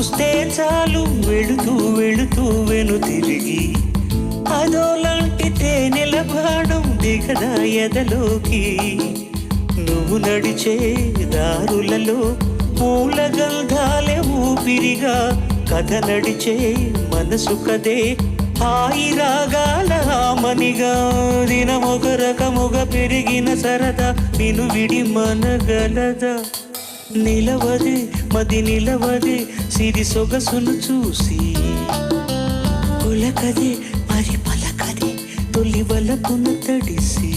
చూస్తే చాలు వెళుతూ వెళుతూ వెను తిరిగి అదోలాంటి తేనెల బాణం దిగదా ఎదలోకి నువ్వు నడిచే దారులలో పూల గంధాలే ఊపిరిగా కథ నడిచే మనసు కదే హాయి రాగాల హామనిగా దినమొక రకముగా పెరిగిన సరదా నిన్ను విడి మనగలదా నిలవదే మది నిలవదే సిరి సొగసును చూసి పులకదే మరి పలకదే తొలి వలపును తడిసి